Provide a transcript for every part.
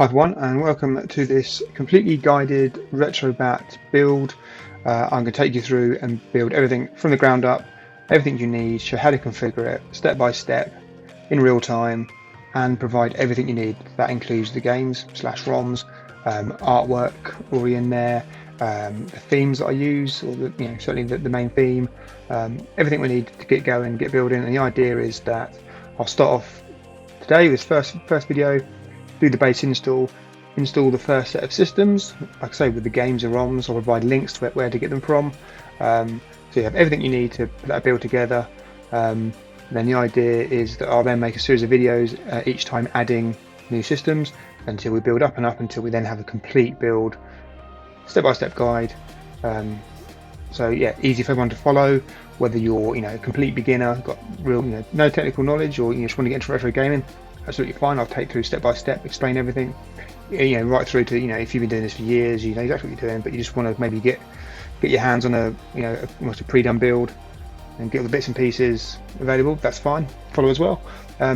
Hi everyone, and welcome to this completely guided RetroBat build. I'm going to take you through and build everything from the ground up, everything you need, show how to configure it step by step in real time, and provide everything you need. That includes the games / ROMs, artwork already in there, the themes that I use, or certainly the main theme, everything we need to get going, get building. And the idea is that I'll start off today with this first video. Do the base install the first set of systems. Like I say, with the games and ROMs, I'll provide links to where to get them from. So you have everything you need to put that build together. Then the idea is that I'll then make a series of videos each time adding new systems until we build up and up until we then have a complete build, step-by-step guide. So yeah, easy for everyone to follow, whether you're a complete beginner, got real no technical knowledge, or you just want to get into retro gaming. Absolutely fine. I'll take through step by step, explain everything, right through to if you've been doing this for years, you know exactly what you're doing, but you just want to maybe get your hands on almost a pre-done build and get all the bits and pieces available. That's fine. Follow as well.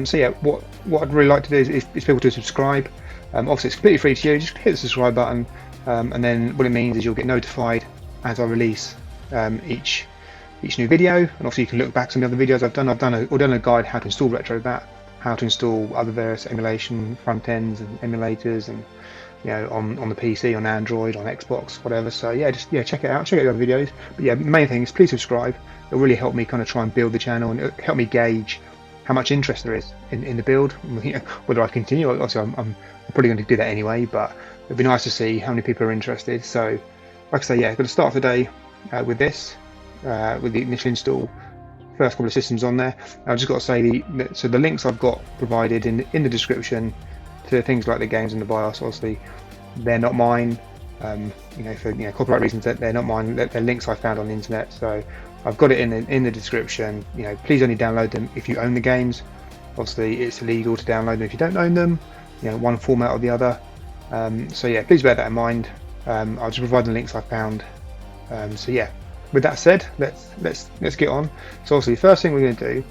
So yeah, what I'd really like to do is people to subscribe. Obviously, it's completely free to you. Just hit the subscribe button, and then what it means is you'll get notified as I release each new video. And also you can look back some of the other videos I've done. I've done a guide how to install RetroBat, how to install other various emulation front ends and emulators, and on the PC, on Android, on Xbox, whatever. So yeah, just check it out, check out the other videos. But yeah, the main thing is please subscribe. It'll really help me kind of try and build the channel, and it'll help me gauge how much interest there is in the build, whether I continue. Obviously I'm probably going to do that anyway, but it'd be nice to see how many people are interested. So like I say, yeah, I'm going to start today with this, with the initial install, first couple of systems on there. I've just got to say so the links I've got provided in the description to things like the games and the BIOS, obviously they're not mine, for copyright reasons, that they're not mine. They're links I found on the internet, so I've got it in the description. Please only download them if you own the games. Obviously it's illegal to download them if you don't own them, one format or the other. So yeah, please bear that in mind. I'll just provide the links I found. So yeah, with that said, let's get on. So obviously the first thing we're going to do,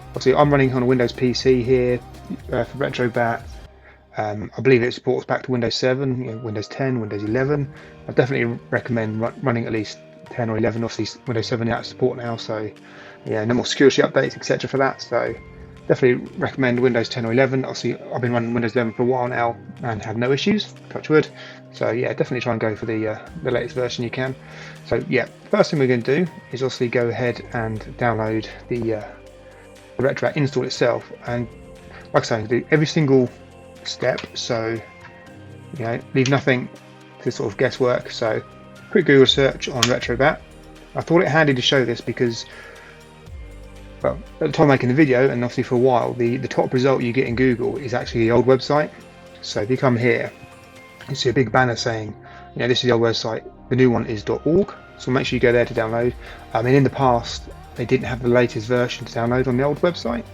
obviously I'm running on a Windows PC here for RetroBat. I believe it supports back to Windows 7, Windows 10, Windows 11. I definitely recommend running at least 10 or 11. Obviously Windows 7 is out of support now, so yeah, no more security updates, etc. for that. So definitely recommend Windows 10 or 11. Obviously I've been running Windows 11 for a while now and have no issues, touch wood. So yeah, definitely try and go for the latest version you can. So yeah, first thing we're going to do is obviously go ahead and download the RetroBat install itself, and like I say, do every single step, so leave nothing to sort of guesswork. So quick Google search on RetroBat. I thought it handy to show this because, well, at the time of making the video, and obviously for a while, the top result you get in Google is actually the old website. So if you come here, you see a big banner saying, this is the old website, the new one is .org. So make sure you go there to download. I mean, in the past, they didn't have the latest version to download on the old website.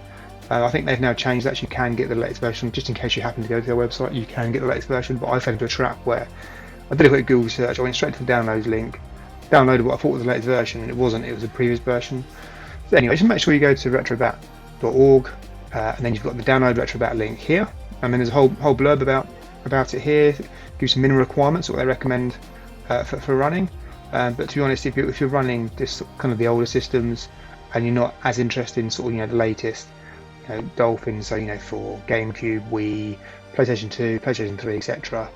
I think they've now changed that. You can get the latest version, just in case you happen to go to their website, you can get the latest version. But I fell into a trap where I did a quick Google search, I went straight to the downloads link, downloaded what I thought was the latest version, and it wasn't, it was a previous version. So anyway, just make sure you go to retrobat.org, and then you've got the download RetroBat link here, and then there's a whole blurb about it here, gives some minimum requirements, what they recommend for running. But to be honest, if you're running this kind of the older systems and you're not as interested in sort of the latest Dolphins, so for GameCube, Wii, PlayStation 2, PlayStation 3, etc.,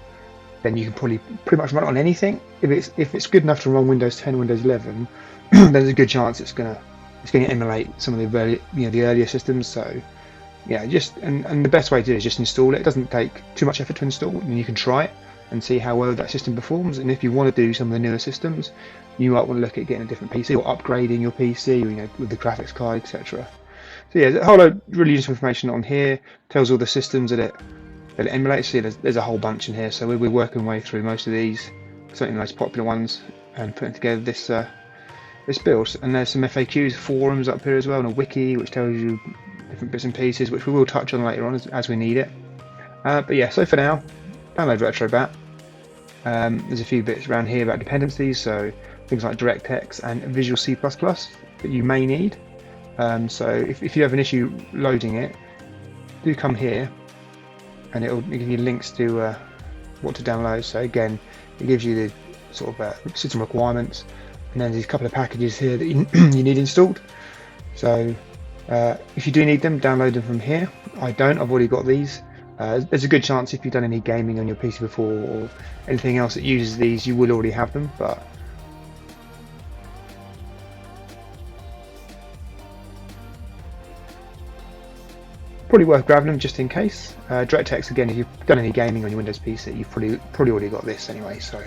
then you can probably pretty much run it on anything. If it's good enough to run Windows 10, Windows 11, then there's a good chance it's gonna emulate some of the the earlier systems. So yeah, and the best way to do it is just install it. It doesn't take too much effort to install, and you can try it and see how well that system performs. And if you want to do some of the newer systems, you might want to look at getting a different PC or upgrading your PC, with the graphics card, etc. So yeah, there's a whole lot of really useful information on here. Tells all the systems that it emulates. See, there's a whole bunch in here. So we're working our way through most of these, certainly the most popular ones, and putting together this build. And there's some FAQs, forums up here as well, and a wiki which tells you different bits and pieces, which we will touch on later on as we need it. But yeah, so for now, download RetroBat. There's a few bits around here about dependencies, so things like DirectX and Visual C++ that you may need. So if you have an issue loading it, do come here, and it'll give you links to what to download. So again, it gives you the sort of system requirements, and then there's a couple of packages here that you, you need installed. So if you do need them, download them from here. I don't, I've already got these. There's a good chance if you've done any gaming on your PC before or anything else that uses these, you will already have them, but probably worth grabbing them just in case. DirectX, again, if you've done any gaming on your Windows PC, you've probably already got this anyway. So,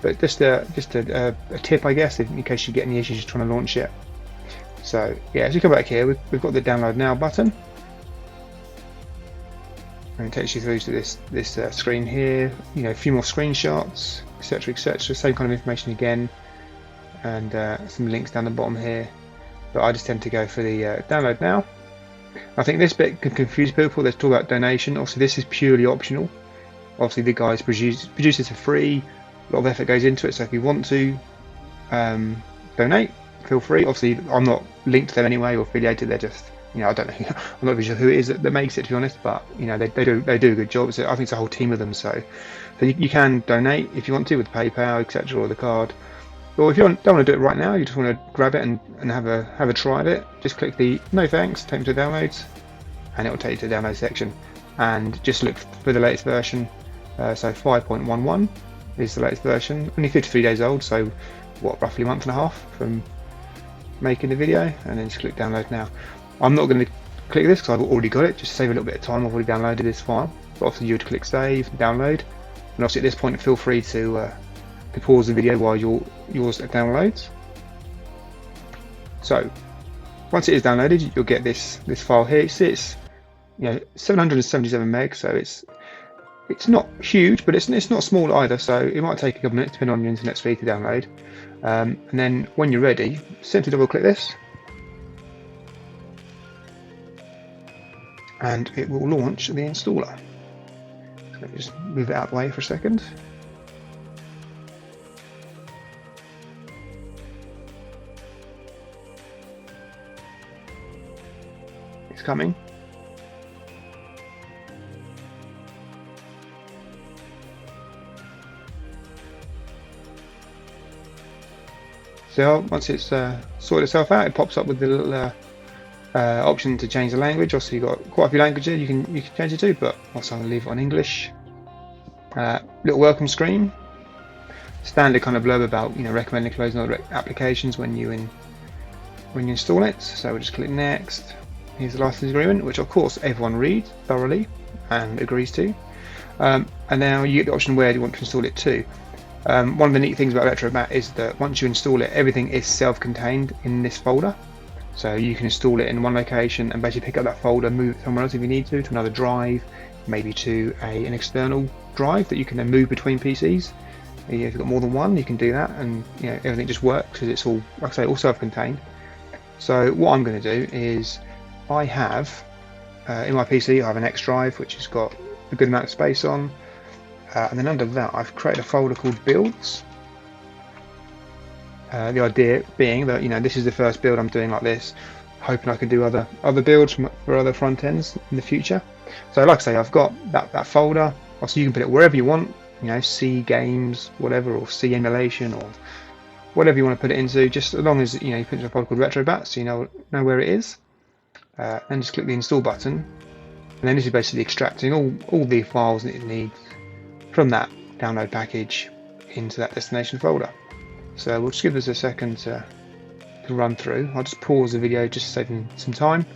but just a tip, I guess, in case you get any issues trying to launch it. So yeah, as you come back here, we've got the download now button, and it takes you through to this screen here. You know, a few more screenshots, etc., etc. Same kind of information again, and some links down the bottom here. But I just tend to go for the download now. I think this bit can confuse people. Let's talk about donation. Obviously, this is purely optional. Obviously, the guys produce this for free. A lot of effort goes into it. So if you want to donate, feel free. Obviously, I'm not linked to them anyway or affiliated. They're just, you know, I don't know. I'm not even sure who it is that makes it, to be honest. But you know, they do a good job. So I think it's a whole team of them. So you can donate if you want to with PayPal, etc., or the card. Or if you don't want to do it right now, you just want to grab it and have a try of it, just click the no thanks, take me to downloads, and it will take you to the download section. And just look for the latest version. So 5.11 is the latest version, only 53 days old, so what, roughly a month and a half from making the video, and then just click download now. I'm not going to click this because I've already got it, just to save a little bit of time. I've already downloaded this file, but obviously you would click save, download, and obviously at this point feel free to pause the video while yours downloads. So once it is downloaded, you'll get this file here. It's 777 meg, so it's not huge, but it's not small either. So it might take a couple minutes depending on your internet speed to download. And then when you're ready, simply double click this, and it will launch the installer. So let me just move it out of the way for a second. Coming. So once it's sorted itself out, it pops up with the little option to change the language. Also, you've got quite a few languages you can change it to, but also I'm going to leave it on English. Little welcome screen, standard kind of blurb about recommending closing other applications when you install it. So we'll just click next. Here's the license agreement, which of course everyone reads thoroughly and agrees to. And now you get the option where you want to install it to. One of the neat things about RetroBat is that once you install it, everything is self-contained in this folder. So you can install it in one location and basically pick up that folder, move it somewhere else if you need to another drive, maybe to an external drive that you can then move between PCs. If you've got more than one, you can do that, and everything just works because it's all, like I say, all self-contained. So what I'm going to do is, I have in my PC I have an X drive which has got a good amount of space on, and then under that I've created a folder called builds. The idea being that this is the first build I'm doing like this, hoping I can do other builds for other front ends in the future. So like I say, I've got that folder. Also, you can put it wherever you want, C games, whatever, or C emulation, or whatever you want to put it into, just as long as you put it in a folder called RetroBat, so you know where it is. And just click the install button, and then this is basically extracting all the files that it needs from that download package into that destination folder. So we'll just give this a second to run through. I'll just pause the video just to save some time.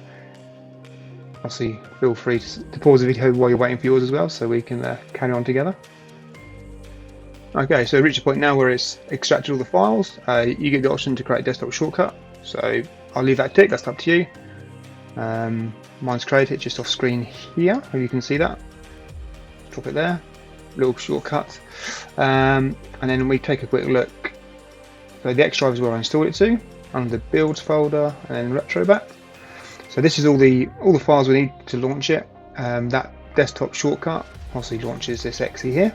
Obviously feel free to pause the video while you're waiting for yours as well, so we can carry on together. Okay, so we reached a point now where it's extracted all the files. You get the option to create a desktop shortcut, so I'll leave that tick, that's up to you. Mine's created just off screen here, if you can see that. Drop it there, little shortcut, and then we take a quick look. So the X drive is where I installed it to, under the builds folder, and then RetroBat. So this is all the files we need to launch it. That desktop shortcut obviously launches this exe here.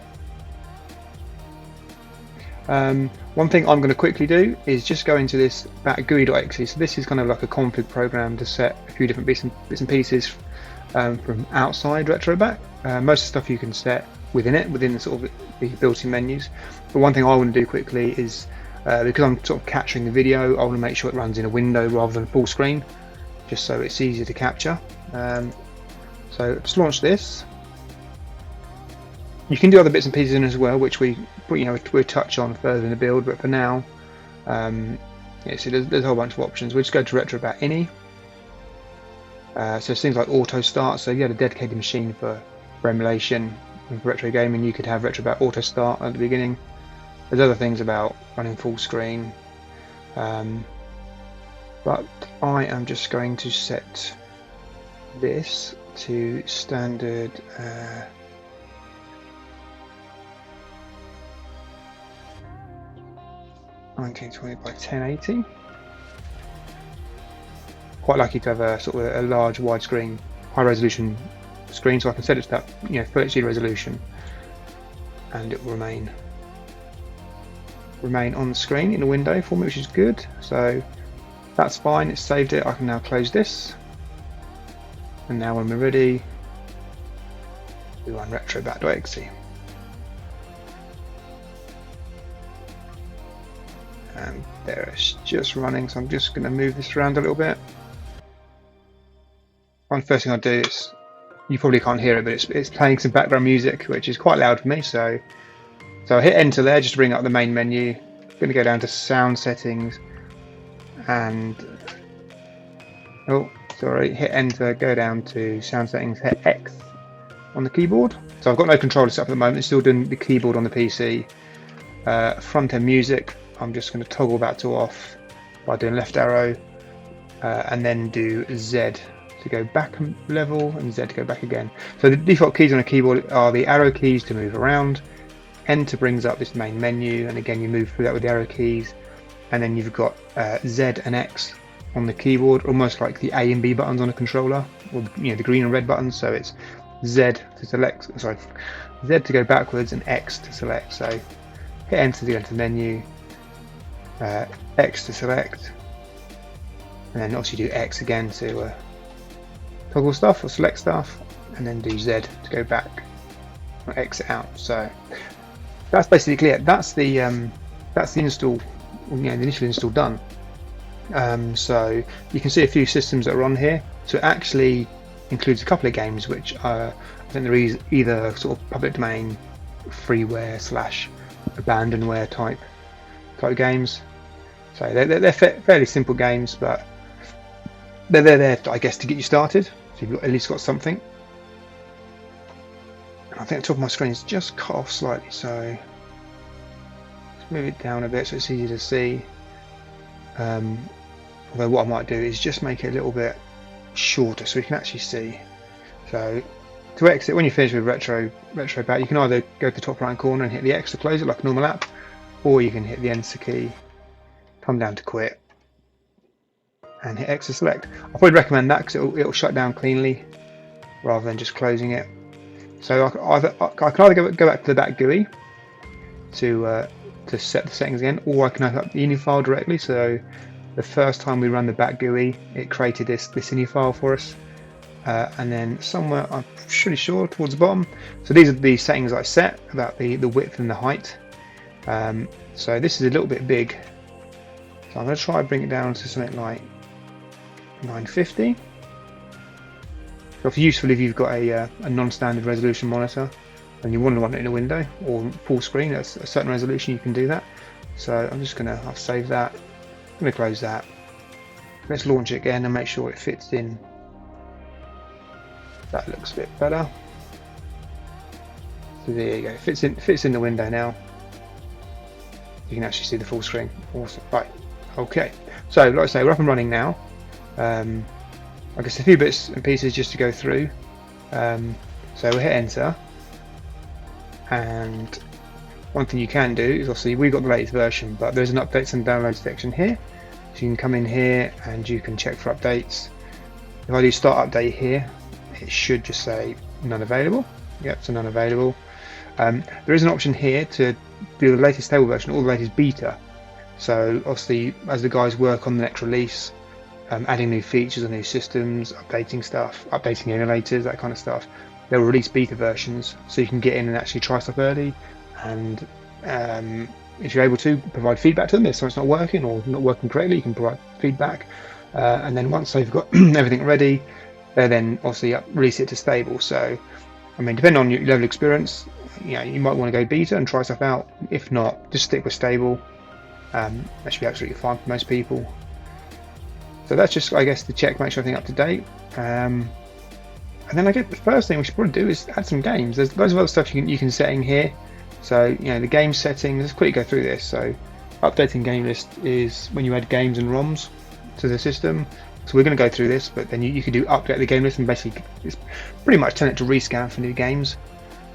One thing I'm going to quickly do is just go into this bat.gui.exe. So this is kind of like a config program to set a few different bits and pieces from outside RetroBat. Most of the stuff you can set within the sort of the built-in menus. But one thing I want to do quickly is, because I'm sort of capturing the video, I want to make sure it runs in a window rather than full screen, just so it's easier to capture. So just launch this. You can do other bits and pieces in as well, which we'll touch on further in the build. But for now, see, there's a whole bunch of options. We'll just go to RetroBat ini. So it's things like auto start. So if you had a dedicated machine for emulation and for retro gaming, you could have RetroBat auto start at the beginning. There's other things about running full screen, but I am just going to set this to standard 1920 by 1080. Quite lucky to have a sort of a large widescreen, high resolution screen, so I can set it to that full HD resolution, and it will remain on the screen in a window for me, which is good. So that's fine. It's saved it. I can now close this, and now when we're ready, we run retrobat.exe. And there it's just running, so I'm just going to move this around a little bit. One first thing I'll do is, you probably can't hear it, but it's playing some background music, which is quite loud for me. So I hit enter there just to bring up the main menu. I'm going to go down to sound settings and hit enter, go down to sound settings, hit X on the keyboard. So I've got no controller set up at the moment, it's still doing the keyboard on the PC. Front end music, I'm just going to toggle that to off by doing left arrow, and then do Z to go back a level and Z to go back again. So the default keys on a keyboard are the arrow keys to move around, enter brings up this main menu, and again you move through that with the arrow keys, and then you've got Z and X on the keyboard, almost like the A and B buttons on a controller, or the green and red buttons. So it's Z to select, Z to go backwards, and X to select. So hit enter to go into the menu, X to select, and then obviously do X again to toggle stuff or select stuff, and then do Z to go back or exit out. So that's basically it. That's the install, the initial install done. So you can see a few systems that are on here. So it actually includes a couple of games which I think they're either sort of public domain, freeware / abandonware type games. So they're fairly simple games, but they're there, I guess, to get you started. So you've at least got something. And I think the top of my screen is just cut off slightly, so let's move it down a bit so it's easier to see. Although what I might do is just make it a little bit shorter so we can actually see. So to exit, when you finish with RetroBat, you can either go to the top right corner and hit the X to close it like a normal app, or you can hit the enter key, come down to quit, and hit X to select. I'll probably recommend that because it'll shut down cleanly rather than just closing it. So I can either go back to the bat GUI to set the settings again, or I can open up the ini file directly. So the first time we run the bat GUI, it created this ini file for us, and then somewhere, I'm pretty sure towards the bottom. So these are the settings I set about the width and the height. So this is a little bit big, so I'm going to try and bring it down to something like 950. So it's useful if you've got a non-standard resolution monitor and you want to run it in a window or full screen at a certain resolution, you can do that. So I'm just I'll save that, I'm going to close that. Let's launch it again and make sure it fits in. That looks a bit better. So there you go, fits in the window now. You can actually see the full screen. Awesome. Right, okay. So like I say, we're up and running now. I guess a few bits and pieces just to go through. So we'll hit enter, and one thing you can do is, obviously we've got the latest version, but there's an updates and downloads section here, so you can come in here and you can check for updates. If I do start update here, it should just say none available. Yep, so none available. There is an option here to do the latest stable version or the latest beta. So obviously as the guys work on the next release, adding new features and new systems, updating stuff, updating emulators, that kind of stuff, they'll release beta versions, so you can get in and actually try stuff early, and if you're able to, provide feedback to them if something's not working or not working correctly. You can provide feedback, and then once they've got everything ready, they then obviously release it to stable. So I mean, depending on your level of experience, you might want to go beta and try stuff out. If not, just stick with stable. That should be absolutely fine for most people. So that's just, I guess, to check, make sure everything up to date. And then I guess the first thing we should probably do is add some games. There's loads of other stuff you can set in here. So the game settings, let's quickly go through this. So updating game list is when you add games and ROMs to the system. So we're going to go through this, but then you can do update the game list, and basically it's pretty much turn it to rescan for new games.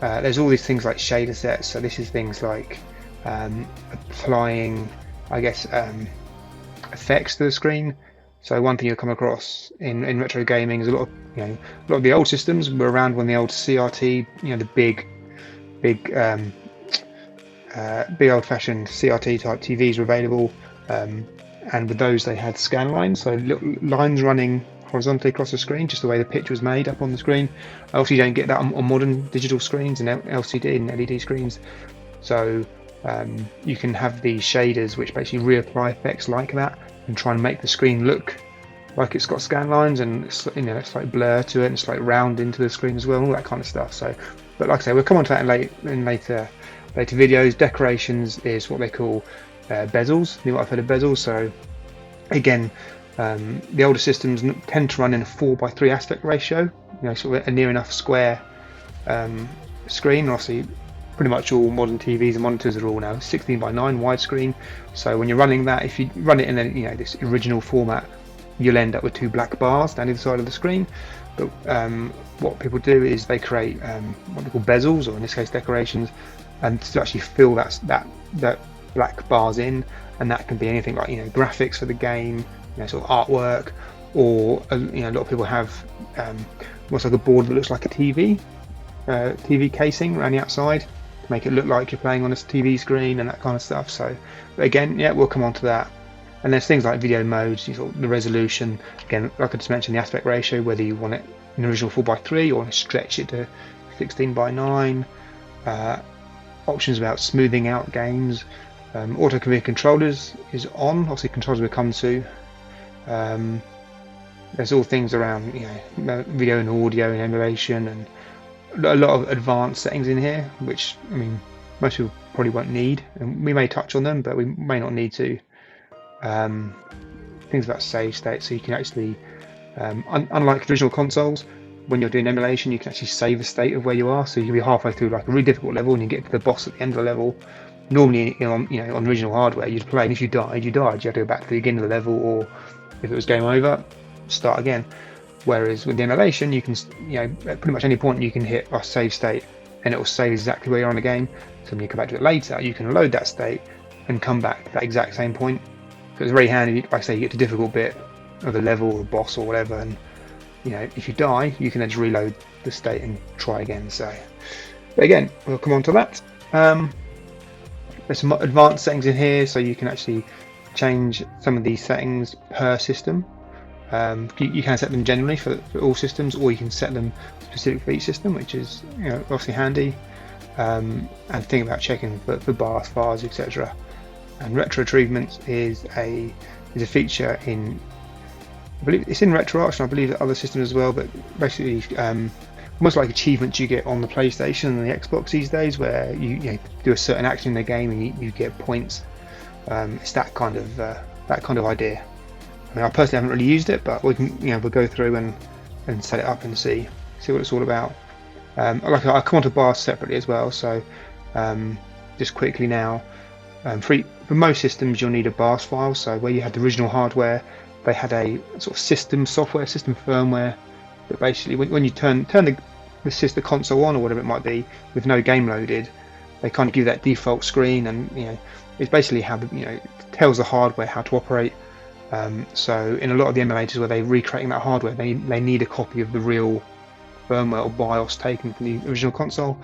There's all these things like shader sets. So this is things like applying, I guess, effects to the screen. So one thing you'll come across in retro gaming is a lot of the old systems were around when the old CRT, the big old-fashioned CRT type TVs were available, and with those they had scan lines, so little lines running horizontally across the screen, just the way the picture was made up on the screen. Obviously you don't get that on modern digital screens and LCD and LED screens, so you can have these shaders which basically reapply effects like that and try and make the screen look like it's got scan lines, and it's like blur to it, and it's like round into the screen as well, and all that kind of stuff. So, but like I say, we'll come on to that in later videos. Decorations is what they call bezels. You might have heard of bezels. So again, the older systems tend to run in a 4:3 aspect ratio, sort of a near enough square screen. Obviously, pretty much all modern TVs and monitors are all now 16:9 widescreen. So when you're running that, if you run it in this original format, you'll end up with two black bars down either side of the screen. But what people do is they create what they call bezels, or in this case decorations, and to actually fill that black bars in, and that can be anything like graphics for the game, sort of artwork, or a lot of people have what's like a board that looks like a TV casing around the outside to make it look like you're playing on a TV screen and that kind of stuff. So but again, we'll come on to that. And there's things like video modes, the resolution, again, like I just mentioned, the aspect ratio, whether you want it in the original 4:3 or want to stretch it to 16:9. Options about smoothing out games. Auto configure controllers is on. Obviously, controllers will come to. There's all things around video and audio and emulation, and a lot of advanced settings in here, which most people probably won't need, and we may touch on them, but we may not need to. Things about save state, so you can actually, unlike traditional consoles, when you're doing emulation, you can actually save a state of where you are. So you can be halfway through like a really difficult level, and you get to the boss at the end of the level. Normally, on original hardware, you'd play, and if you died, you had to go back to the beginning of the level, or if it was game over, start again. Whereas with the emulation, you can, at pretty much any point you can hit a save state, and it will save exactly where you are on the game. So when you come back to it later, you can load that state and come back to that exact same point. So it's very handy. Like I say, you get to a difficult bit of a level or a boss or whatever, and if you die, you can then just reload the state and try again. So, but again, we'll come on to that. There's some advanced settings in here, so you can actually change some of these settings per system. You can set them generally for all systems, or you can set them specific for each system, which is obviously handy. And think about checking for BIOS files, etc. And retro achievements is a feature in, I believe it's in RetroArch, and I believe that other systems as well. But basically, almost like achievements you get on the PlayStation and the Xbox these days, where you do a certain action in the game and you get points. It's that kind of idea. I personally haven't really used it, but we can we'll go through and set it up and see what it's all about. Like I come on to BIOS separately as well. So just quickly now. For most systems, you'll need a BIOS file. So where you had the original hardware, they had a sort of system software, system firmware, that basically when you turn the console on or whatever it might be with no game loaded, they kind of give that default screen, and it's basically how it tells the hardware how to operate. So in a lot of the emulators where they're recreating that hardware, they need a copy of the real firmware or BIOS taken from the original console.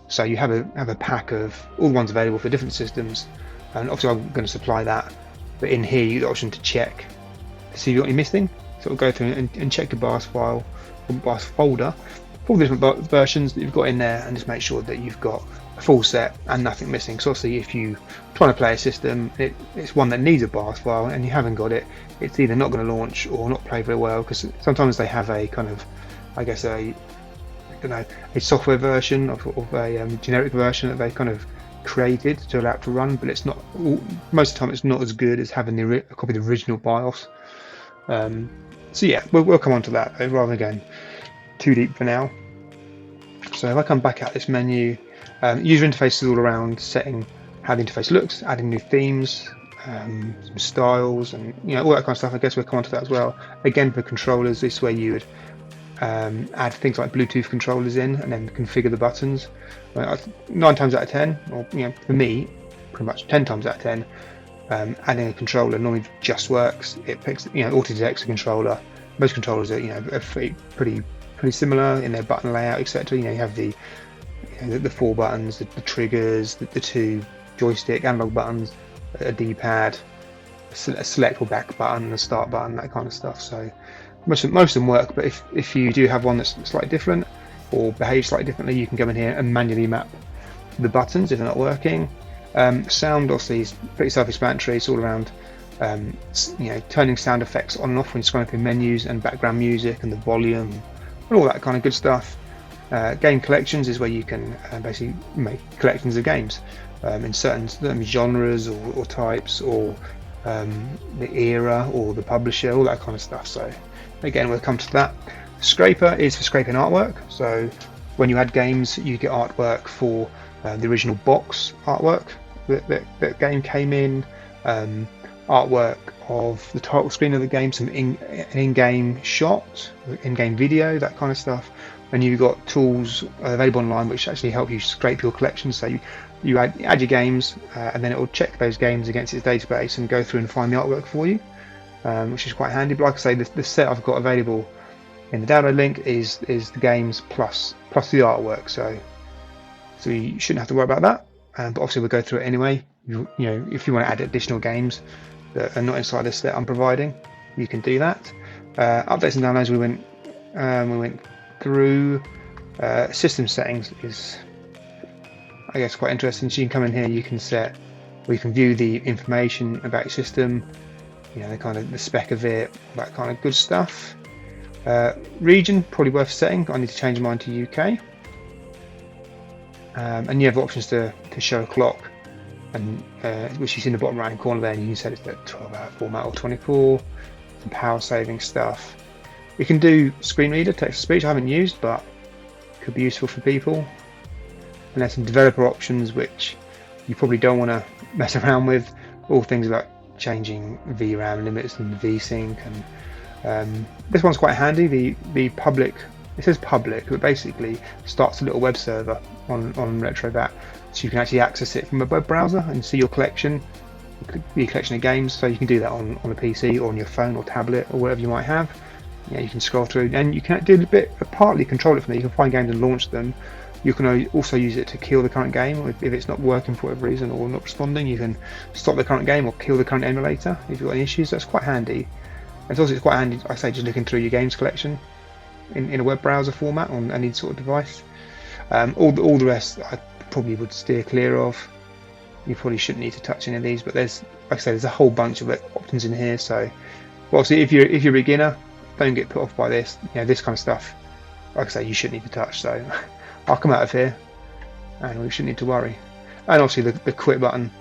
So you have a pack of all the ones available for different systems, and obviously I'm going to supply that. But in here you get the option to check to see what you're missing. So it'll go through and check your BIOS file or BIOS folder, all the different versions that you've got in there, and just make sure that you've got a full set and nothing missing. So obviously if you're trying to play a system, it's one that needs a BIOS file and you haven't got it, it's either not going to launch or not play very well, because sometimes they have a kind of, I guess, a software version of a generic version that they kind of created to allow it to run, but it's not, most of the time it's not as good as having a copy of the original BIOS. So yeah, we'll come on to that rather than going too deep for now. So if I come back out this menu, user interface is all around setting how the interface looks, adding new themes, some styles, and all that kind of stuff. I guess we'll come on to that as well. Again, for controllers, this is where you would add things like Bluetooth controllers in and then configure the buttons. 9 times out of 10, or for me, pretty much 10 times out of 10, adding a controller normally just works. It picks, auto detects a controller. Most controllers are pretty similar in their button layout, etc. You have the 4 buttons, the triggers, the 2 joystick analog buttons, a D-pad, a select or back button, a start button, that kind of stuff. So most of them work, but if you do have one that's slightly different or behaves slightly differently, you can go in here and manually map the buttons if they're not working. Sound obviously is pretty self-explanatory. It's all around turning sound effects on and off when scrolling through menus, and background music and the volume and all that kind of good stuff. Game collections is where you can basically make collections of games in certain genres or types, or the era or the publisher, all that kind of stuff. So again, we'll come to that. Scraper is for scraping artwork. So when you add games, you get artwork for the original box artwork that game came in, artwork of the title screen of the game, some in-game shot, in-game video, that kind of stuff. And you've got tools available online which actually help you scrape your collection. So you add your games, and then it will check those games against its database and go through and find the artwork for you, which is quite handy. But like I say, the set I've got available in the download link is the games plus the artwork. So you shouldn't have to worry about that. But obviously we'll go through it anyway. If you want to add additional games that are not inside the set I'm providing, you can do that. Updates and downloads, we went through. System settings is, I guess, quite interesting. So you can come in here, you can set, or you can view the information about your system, the kind of the spec of it, that kind of good stuff. Region, probably worth setting. I need to change mine to UK. And you have options to show a clock, and which is in the bottom right hand corner there, and you can set it to 12-hour format or 24. Some power saving stuff. You can do screen reader, text to speech. I haven't used, but could be useful for people. And there's some developer options which you probably don't want to mess around with. All things like changing VRAM limits and VSync, and this one's quite handy. The public, it says public, but basically starts a little web server on RetroBat, so you can actually access it from a web browser and see your collection. It could be a collection of games, so you can do that on a PC or on your phone or tablet or whatever you might have. You can scroll through, and you can do a bit, partly control it from there. You can find games and launch them. You can also use it to kill the current game if it's not working for whatever reason or not responding. You can stop the current game or kill the current emulator if you've got any issues. That's quite handy. And it's quite handy, I say, just looking through your games collection in a web browser format on any sort of device. All the rest I probably would steer clear of. You probably shouldn't need to touch any of these, but there's, like I say, there's a whole bunch of options in here. So obviously, if you're a beginner, don't get put off by this. This kind of stuff, like I say, you shouldn't need to touch. So I'll come out of here, and we shouldn't need to worry. And obviously, the quit button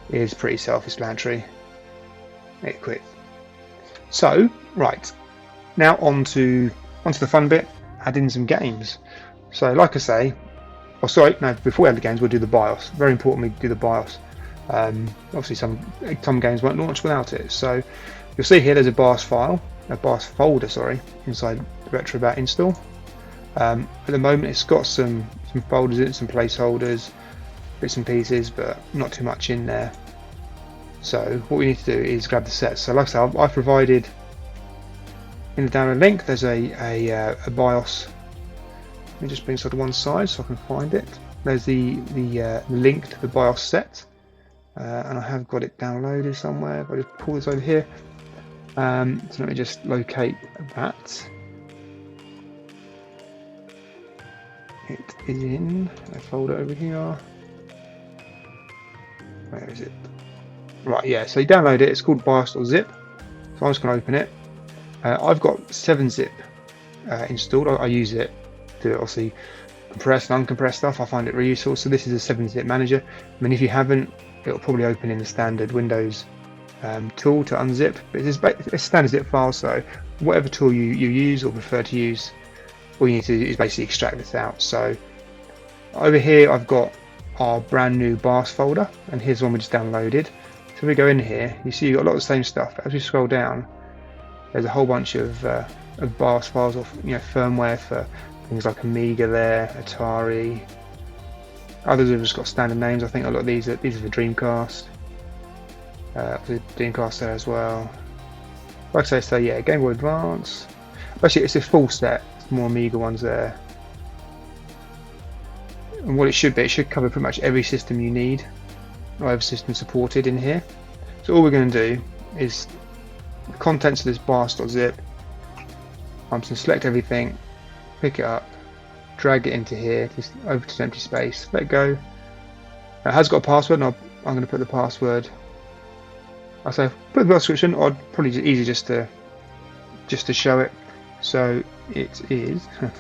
is pretty self-explanatory. It quit. So right, now onto the fun bit, add in some games. So like I say, before we add the games, we'll do the BIOS. Very importantly, do the BIOS. Obviously, some games won't launch without it. So you'll see here there's a BIOS folder, inside RetroBat install. At the moment, it's got some folders in it, some placeholders, bits and pieces, but not too much in there. So what we need to do is grab the sets. So like I said, I've provided in the download link. There's a BIOS. Let me just bring this to one side so I can find it. There's the link to the BIOS set, and I have got it downloaded somewhere. If I just pull this over here, so let me just locate that. It is in a folder over here. Where is it? Right, yeah, so you download it, it's called bios.zip. So I'm just going to open it. I've got 7-zip installed. I use it to obviously compress and uncompress stuff. I find it really useful. So this is a 7-zip manager. I mean, if you haven't, it'll probably open in the standard Windows tool to unzip. But it's a standard zip file, so whatever tool you use or prefer to use, all you need to do is basically extract this out. So over here I've got our brand new BIOS folder, and here's one we just downloaded. So if we go in here, you see you've got a lot of the same stuff. As we scroll down, there's a whole bunch of BIOS files, or firmware for things like Amiga there, Atari. Others have just got standard names. I think a lot of these are the Dreamcast. The Dreamcast there as well. Like I say, so yeah, Game Boy Advance. Actually, it's a full set. It's more Amiga ones there. And what it should be, it should cover pretty much every system you need, or every system supported in here. So all we're going to do is the contents of this bios.zip. I'm just going to select everything, pick it up, drag it into here, just over to empty space, let go. It has got a password, and I'm going to put the password. I say put the description, or probably easy just to show it. So it is. I've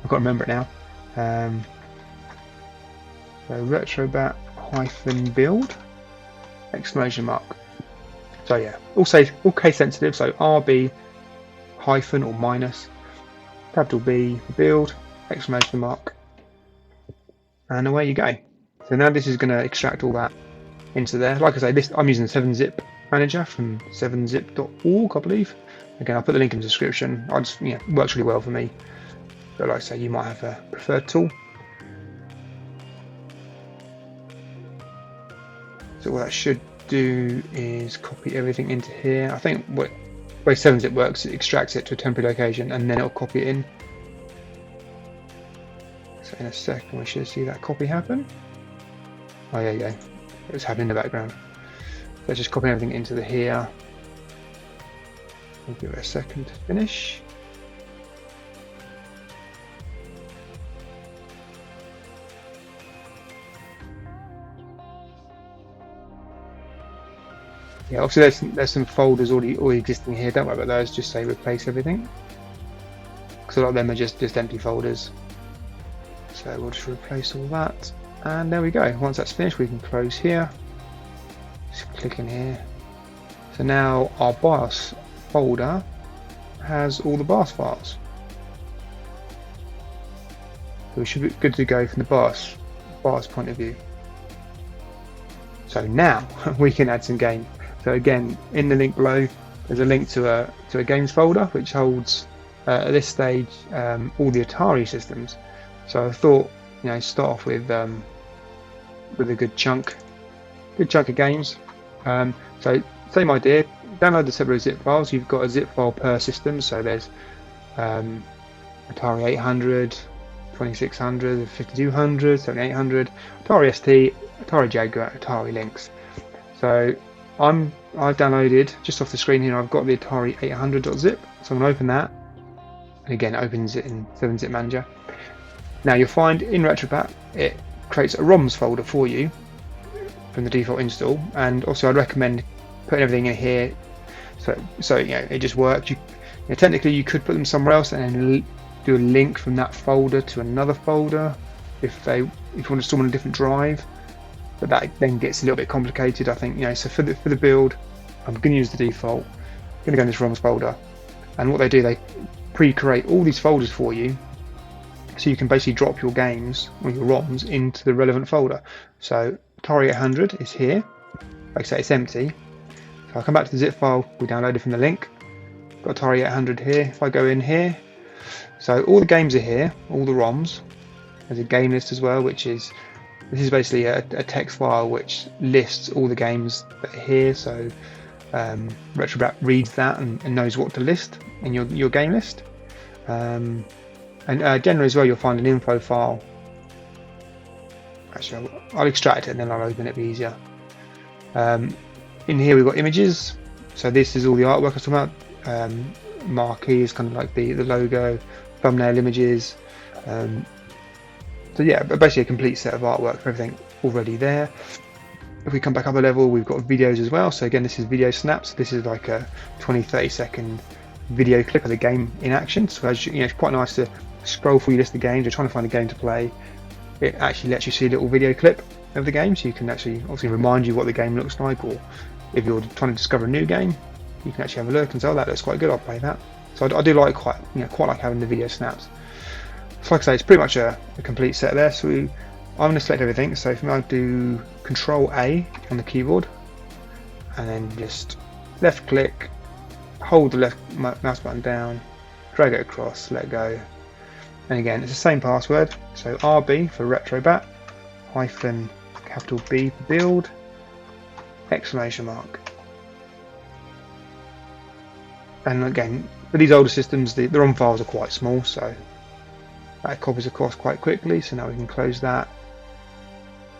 got to remember it now. So RetroBat -build exclamation mark. So yeah, all case sensitive. So RB hyphen or minus capital B build exclamation mark, and away you go. So now this is going to extract all that into there. Like I say, this I'm using the 7-zip manager from 7zip.org, I believe. Again, I'll put the link in the description. It works really well for me. But like I say, you might have a preferred tool. So what that should do is copy everything into here. I think the way 7-zip works, it extracts it to a temporary location and then it'll copy it in. So in a second we should see that copy happen. Oh yeah, yeah, it was happening in the background. Let's just copy everything into here. We'll give it a second to finish. Yeah, obviously there's some folders already existing here. Don't worry about those. Just say replace everything, because a lot of them are just empty folders. So we'll just replace all that, and there we go. Once that's finished, we can close here. Just click in here. So now our BIOS folder has all the BIOS files. So we should be good to go from the BIOS point of view. So now we can add some games. So again, in the link below, there's a link to a games folder which holds at this stage all the Atari systems. So I thought, start off with a good chunk of games. So same idea. Download the separate zip files. You've got a zip file per system. So there's Atari 800, 2600, 5200, 7800, Atari ST, Atari Jaguar, Atari Lynx. So I've downloaded, just off the screen here, I've got the Atari 800.zip. So I'm going to open that, and again it opens it in 7-zip manager. Now you'll find in RetroBat it creates a ROMs folder for you from the default install, and also I'd recommend putting everything in here so it just works. Technically you could put them somewhere else and then do a link from that folder to another folder if you want to store on a different drive. But that then gets a little bit complicated, I think. So for the build, I'm going to use the default. I'm going to go in this ROMs folder, and what they do, they pre-create all these folders for you, so you can basically drop your games or your ROMs into the relevant folder. So Atari 800 is here. Like I say, it's empty. So I'll come back to the zip file we downloaded from the link. Got Atari 800 here. If I go in here, so all the games are here, all the ROMs. There's a game list as well, this is basically a text file which lists all the games that are here. So RetroBat reads that and knows what to list in your game list. And generally as well, you'll find an info file. Actually, I'll extract it and then I'll open it, it'll be easier. In here we've got images. So this is all the artwork I was talking about. Marquee is kind of like the logo, thumbnail images. So yeah, but basically a complete set of artwork for everything already there. If we come back up a level, we've got videos as well. So again, this is video snaps. This is like a 20-30 second video clip of the game in action. So as you know, it's quite nice to scroll through your list of games. You're trying to find a game to play. It actually lets you see a little video clip of the game, so you can actually obviously remind you what the game looks like, or if you're trying to discover a new game, you can actually have a look and say, oh, that looks quite good, I'll play that. So I do like quite like having the video snaps. So like I say, it's pretty much a complete set there. So I'm going to select everything. So for me, I'll do Control A on the keyboard, and then just left click, hold the left mouse button down, drag it across, let go. And again, it's the same password. So RB for RetroBat, hyphen capital B for build, exclamation mark. And again, for these older systems, the ROM files are quite small, so that copies across quite quickly. So now we can close that,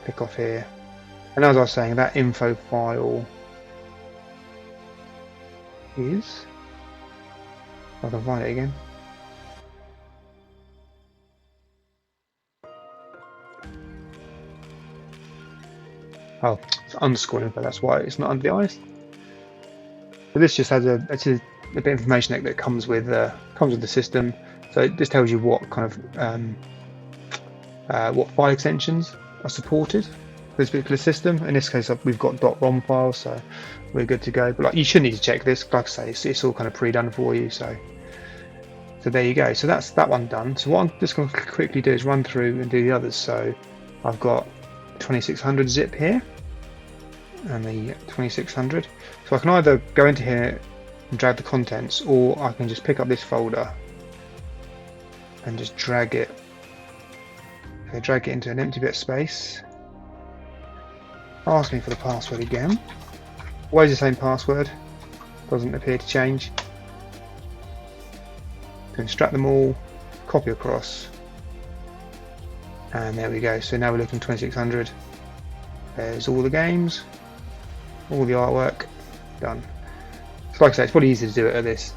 click off here. And as I was saying, that info file is, if I can find it again. Oh, it's underscore info, that's why it's not under the ice. So this just has a bit of information that comes with the system. So it just tells you what kind of what file extensions are supported for this particular system. In this case, we've got .rom files, so we're good to go. But like, you shouldn't need to check this. Like I say, it's all kind of pre-done for you. So there you go. So that's that one done. So what I'm just going to quickly do is run through and do the others. So I've got 2600 zip here, and the 2600. So I can either go into here and drag the contents, or I can just pick up this folder and just drag it. Okay, drag it into an empty bit of space. Ask me for the password again. Always the same password. Doesn't appear to change. Can extract them all, copy across, and there we go. So now we're looking 2600. There's all the games, all the artwork, done. So like I say, it's probably easy to do it at this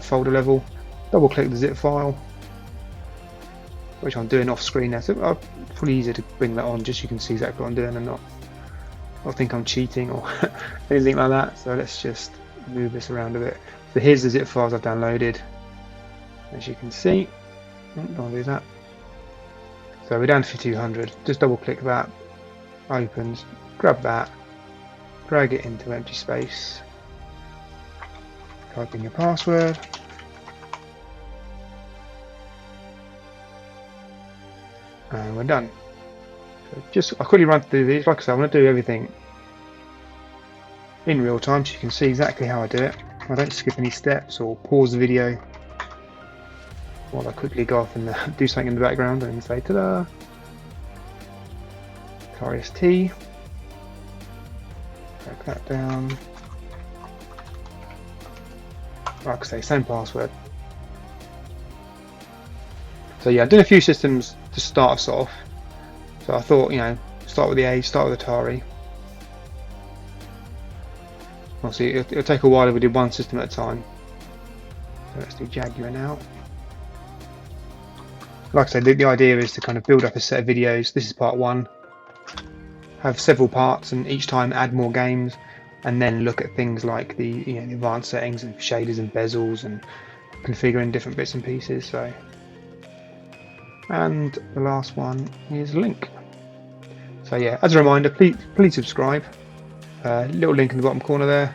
folder level. Double click the zip file, which I'm doing off screen now, so it's pretty easy to bring that on just so you can see exactly what I'm doing and not think I'm cheating or anything like that. So let's just move this around a bit. So here's the zip files I've downloaded, as you can see. Don't want to do that. So we're down to 200. Just double click that, opens, grab that, drag it into empty space, type in your password, and we're done. So I'll quickly run through these. Like I said, I want to do everything in real time so you can see exactly how I do it. I don't skip any steps or pause the video while I quickly go off and do something in the background and say ta-da! Atari ST. Drag that down. Like I say, same password. So yeah, I've done a few systems to start us off. So I thought, start with the A, start with Atari. Obviously, it'll take a while if we did one system at a time. So let's do Jaguar now. Like I said, the idea is to kind of build up a set of videos. This is part one. Have several parts, and each time add more games, and then look at things like the advanced settings and shaders and bezels and configuring different bits and pieces. So. And the last one is link. So yeah, as a reminder, please subscribe. Little link in the bottom corner there.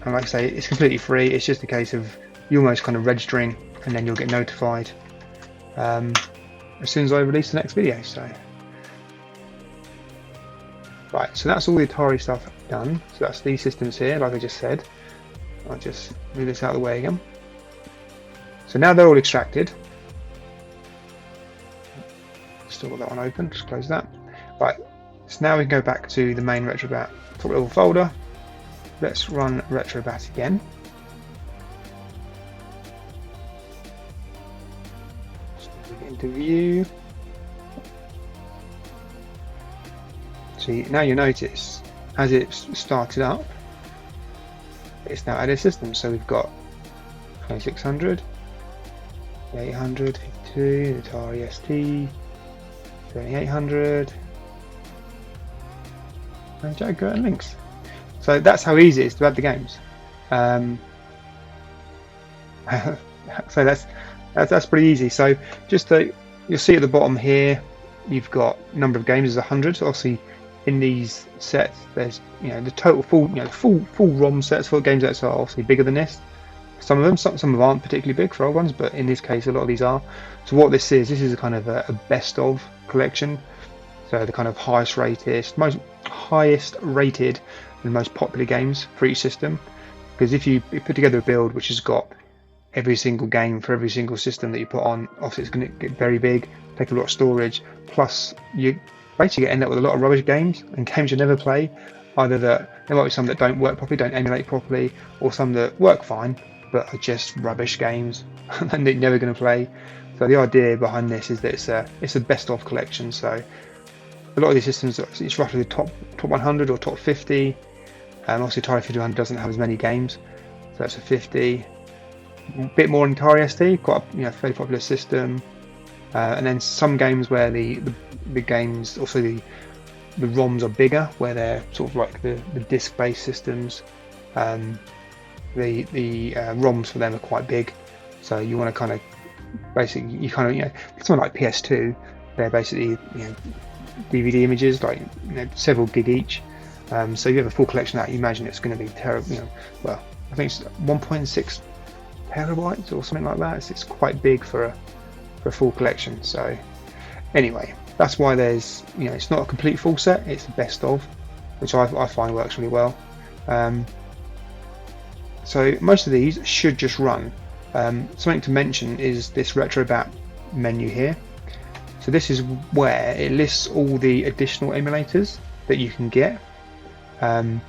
And like I say, it's completely free. It's just a case of you almost kind of registering, and then you'll get notified as soon as I release the next video. So right, so that's all the Atari stuff done. So that's these systems here, like I just said. I'll just move this out of the way again. So now they're all extracted. Still got that one open, just close that. Right, so now we can go back to the main RetroBat top level folder. Let's run RetroBat again. Just get into view. See, now you notice as it's started up, it's now added systems. So we've got 2600, 800, 52, Atari ST, 2800, and Joker and links. So that's how easy it is to add the games. So that's pretty easy. So just you'll see at the bottom here, you've got number of games is 100. So obviously, in these sets, there's the total full ROM sets for games that are obviously bigger than this. Some of them aren't particularly big for old ones, but in this case, a lot of these are. So what this is a kind of a best of collection. So the kind of highest rated and most popular games for each system. Because if you put together a build which has got every single game for every single system that you put on, obviously it's going to get very big, take a lot of storage, plus you basically end up with a lot of rubbish games and games you never play. Either that there might be some that don't work properly, don't emulate properly, or some that work fine but are just rubbish games and they're never going to play. So the idea behind this is that it's a best of collection. So a lot of these systems, it's roughly the top 100 or top 50. Obviously Atari 5100 doesn't have as many games, so that's a 50. A bit more in Atari ST, quite a fairly popular system. And then some games where the games, also the ROMs are bigger, where they're sort of like the disc-based systems. The ROMs for them are quite big, so you want to kind of basically something like PS2, they're basically DVD images like several gig each. So you have a full collection of that, you imagine it's going to be terrible. Well, I think it's 1.6 terabytes or something like that. It's quite big for a full collection. So anyway, that's why there's it's not a complete full set, it's the best of, which I find works really well. So most of these should just run. Something to mention is this RetroBat menu here. So this is where it lists all the additional emulators that you can get. So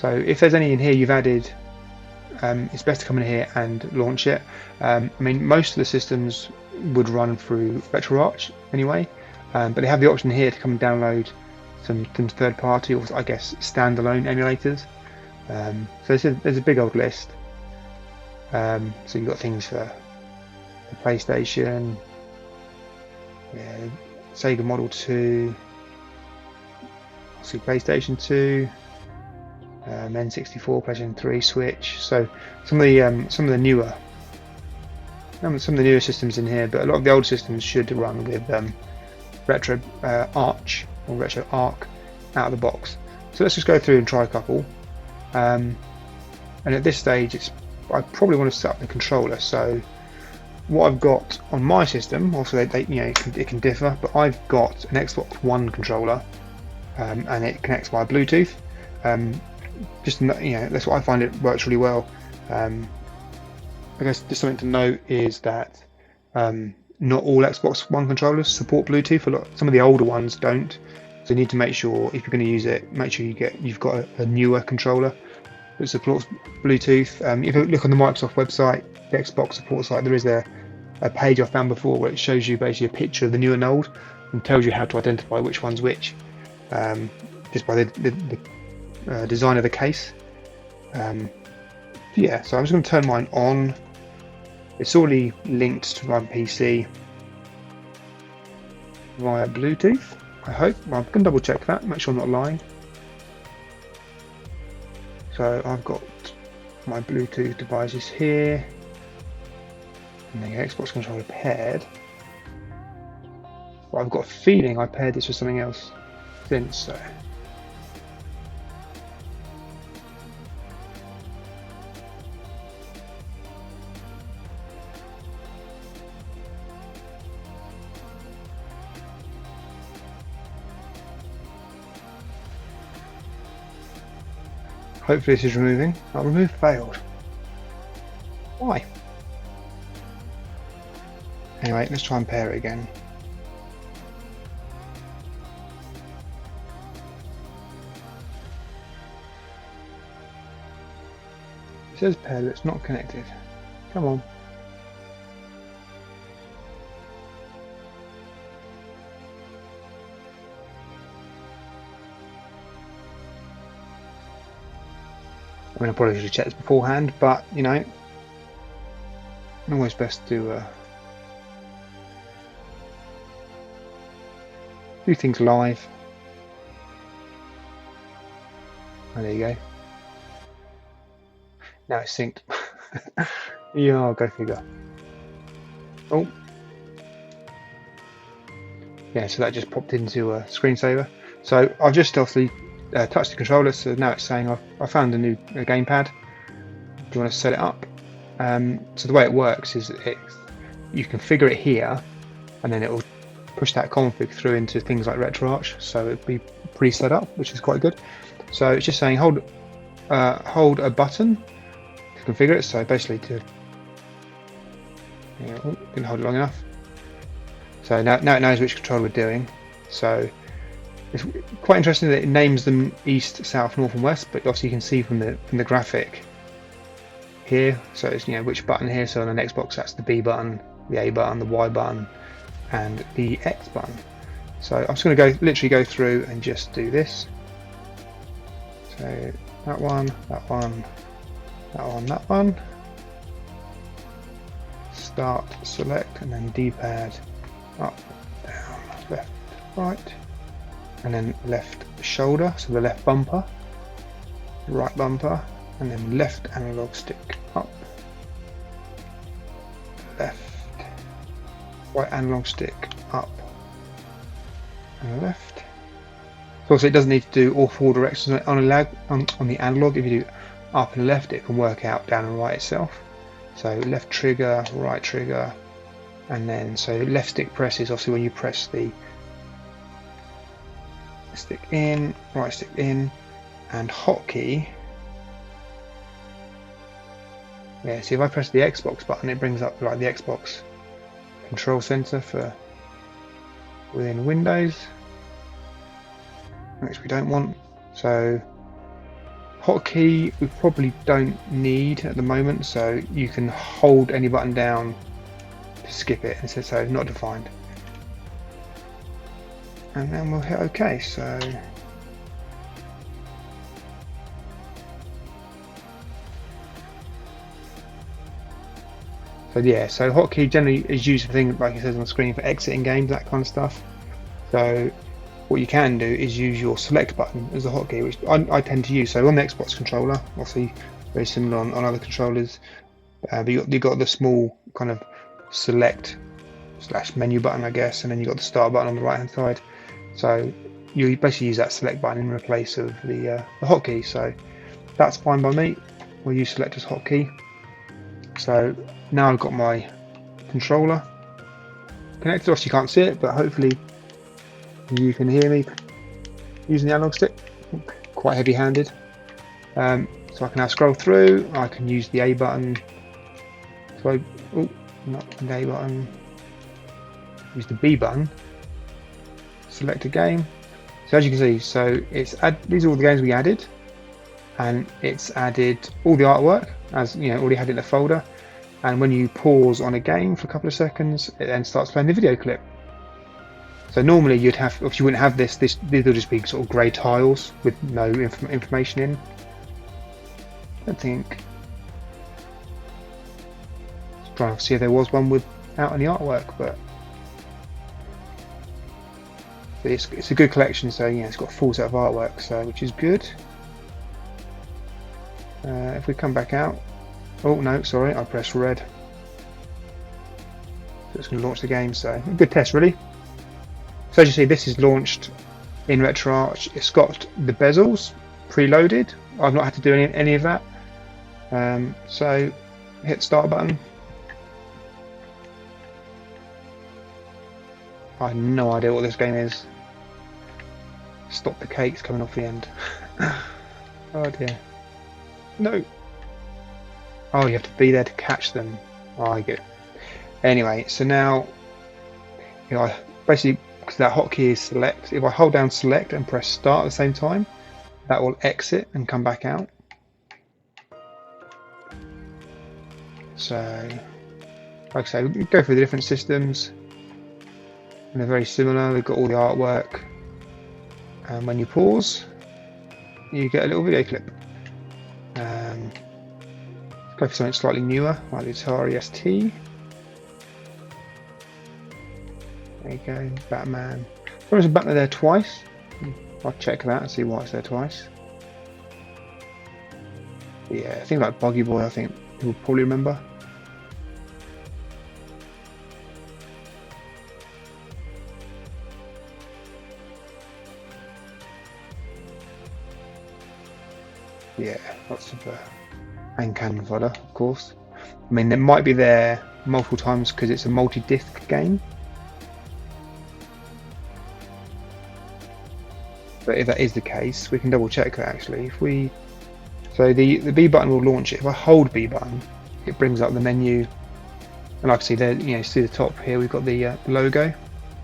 if there's any in here you've added, it's best to come in here and launch it. I mean, most of the systems would run through RetroArch anyway, but they have the option here to come and download some third-party or I guess standalone emulators. So there's a big old list. So you've got things for the PlayStation, Sega Model 2, PlayStation 2, N64, PlayStation 3, Switch. So some of the newer systems in here, but a lot of the old systems should run with RetroArch or RetroArch out of the box. So let's just go through and try a couple. And at this stage, I probably want to set up the controller. So what I've got on my system, also it can differ, but I've got an Xbox One controller, and it connects via Bluetooth. That's what I find, it works really well. I guess just something to note is that not all Xbox One controllers support Bluetooth. Some of the older ones don't. So you need to make sure, if you're going to use it, make sure you've got a newer controller that supports Bluetooth. If you look on the Microsoft website, the Xbox support site, there is a page I found before where it shows you basically a picture of the new and old and tells you how to identify which one's which, just by the design of the case. So I'm just going to turn mine on. It's already linked to my PC via Bluetooth, I hope. Well, I'm going to double check that, make sure I'm not lying. So I've got my Bluetooth devices here, and the Xbox controller paired. But I've got a feeling I paired this with something else since, so. Hopefully this is removing. Oh, remove failed. Why? Anyway, let's try and pair it again. It says pair, but it's not connected. Come on. I mean, I probably should have checked this beforehand, but always best to do things live. Oh, there you go. Now it's synced. Yeah, go figure. Oh, yeah, so that just popped into a screensaver. So I've just obviously touched the controller, so now it's saying I found a new gamepad. Do you want to set it up? So the way it works is you configure it here, and then it will push that config through into things like RetroArch, so it'll be pre-set up, which is quite good. So it's just saying hold a button to configure it. So basically didn't hold it long enough. So now it knows which controller we're doing. So it's quite interesting that it names them east, south, north, and west. But also you can see from the graphic here. So it's which button here. So on an Xbox that's the B button, the A button, the Y button, and the X button. So I'm just going to literally go through and just do this. So that one, that one, that one, that one. Start, select, and then D-pad up, down, left, right, and then left shoulder, so the left bumper, right bumper, and then left analog stick up, left, right analog stick up, and left. So also it doesn't need to do all four directions on the analog. If you do up and left, it can work out down and right itself. So left trigger, right trigger, and then so left stick presses obviously when you press the stick in, right stick in, and hotkey. Yeah, see if I press the Xbox button, it brings up like the Xbox control center for within Windows, which we don't want. So hotkey we probably don't need at the moment, so you can hold any button down to skip it, and so not defined. And then we'll hit OK. So yeah, so hotkey generally is used for things like it says on the screen for exiting games, that kind of stuff. So what you can do is use your select button as a hotkey, which I tend to use. So on the Xbox controller, obviously very similar on other controllers, but you've got the small kind of select / menu button, I guess, and then you've got the start button on the right hand side. So you basically use that select button in place of the hotkey. So that's fine by me. We'll use select as hotkey. So now I've got my controller connected. Obviously you can't see it, but hopefully you can hear me using the analog stick. Quite heavy handed. So I can now scroll through. I can use the A button. So not the A button. Use the B button. Select a game. So as you can see, so these are all the games we added, and it's added all the artwork as already had in the folder. And when you pause on a game for a couple of seconds, it then starts playing the video clip. So normally you'd have, if you wouldn't have this, these will just be sort of grey tiles with no information in. I don't think. Just trying to see if there was one without any artwork, but it's a good collection. So yeah, it's got a full set of artwork, so which is good. If we come back out, oh no, sorry, I pressed red. So it's going to launch the game. So a good test, really. So as you see, this is launched in RetroArch. It's got the bezels preloaded. I've not had to do any of that. So hit the start button. I have no idea what this game is. Stop the cakes coming off the end. Oh dear. No. Oh, you have to be there to catch them. Oh, I get it. Anyway, so now, I basically, because that hotkey is select, if I hold down select and press start at the same time, that will exit and come back out. So, like I say, we go through the different systems, and they're very similar. They've got all the artwork, and when you pause, you get a little video clip. Go for something slightly newer, like the Atari ST. There you go, Batman. There's a button there twice. I'll check that and see why it's there twice. Yeah, I think like Buggy Boy, I think you'll probably remember. Yeah, lots of and cannon fodder, of course. I mean, it might be there multiple times because it's a multi-disc game. But if that is the case, we can double check that actually. If we, so the B button will launch it. If I hold B button, it brings up the menu, and I can see there, you know, see the top here. We've got the logo,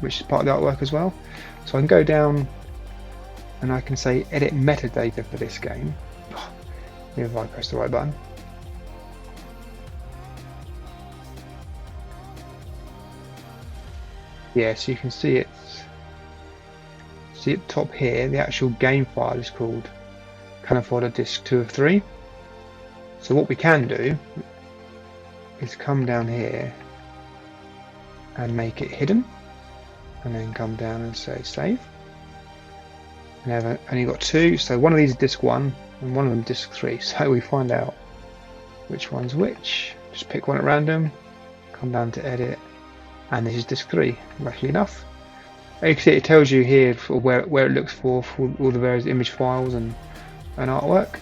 which is part of the artwork as well. So I can go down, and I can say edit metadata for this game. If I press the right button. Yeah, so you can see it. See at the top here, the actual game file is called Cannon Fodder Disk 2 of 3. So what we can do is come down here and make it hidden, and then come down and say save. And I've only got two, so one of these is disk 1 and one of them disk 3. So we find out which one's which. Just pick one at random, come down to edit, and this is disk 3, luckily enough. You can see it tells you here for where it looks for all the various image files and artwork.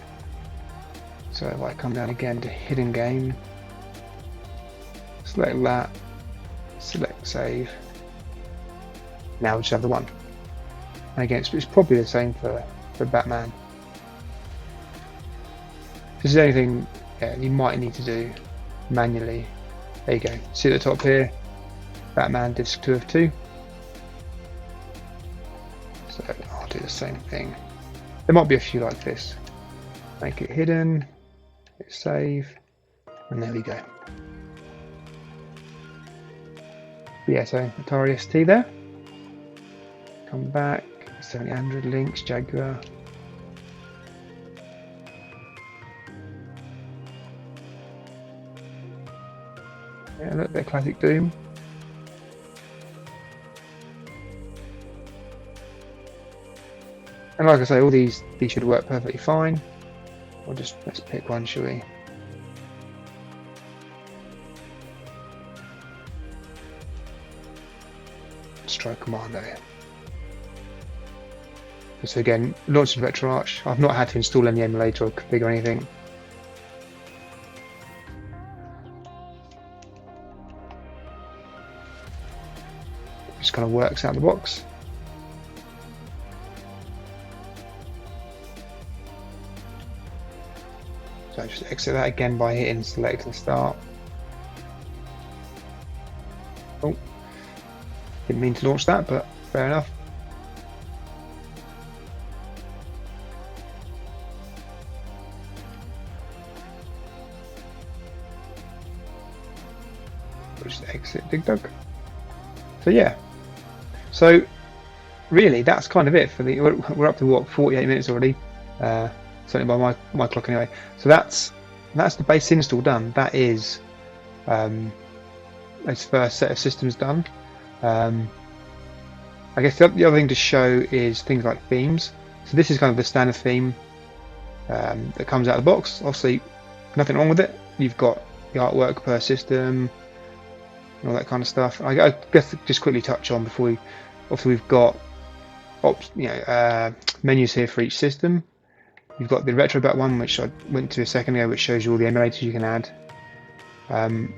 So if I come down again to hidden game, select that, select save. Now we just have the one. And again, it's probably the same for Batman. This is anything you might need to do manually. There you go. See at the top here, Batman Disk 2 of 2. So I'll do the same thing. There might be a few like this. Make it hidden, hit save, and there we go. Yeah, so Atari ST there. Come back, 7800 Lynx, Jaguar. Yeah, look, they're classic Doom. And like I say, all these should work perfectly fine. Let's pick one, shall we? Let's try Commando. So again, launching RetroArch. I've not had to install any emulator or configure anything. It just kind of works out of the box. So just exit that again by hitting select and start. Oh, didn't mean to launch that, but fair enough. We'll just exit DigDug. So yeah, so really that's kind of it for the. We're up to what, 48 minutes already. Certainly by my clock anyway. So that's the base install done. That is its first set of systems done. I guess the other thing to show is things like themes. So this is kind of the standard theme that comes out of the box. Obviously, nothing wrong with it. You've got the artwork per system and all that kind of stuff. I guess just quickly touch on before we. Obviously, we've got menus here for each system. You've got the RetroBat one, which I went to a second ago, which shows you all the emulators you can add. And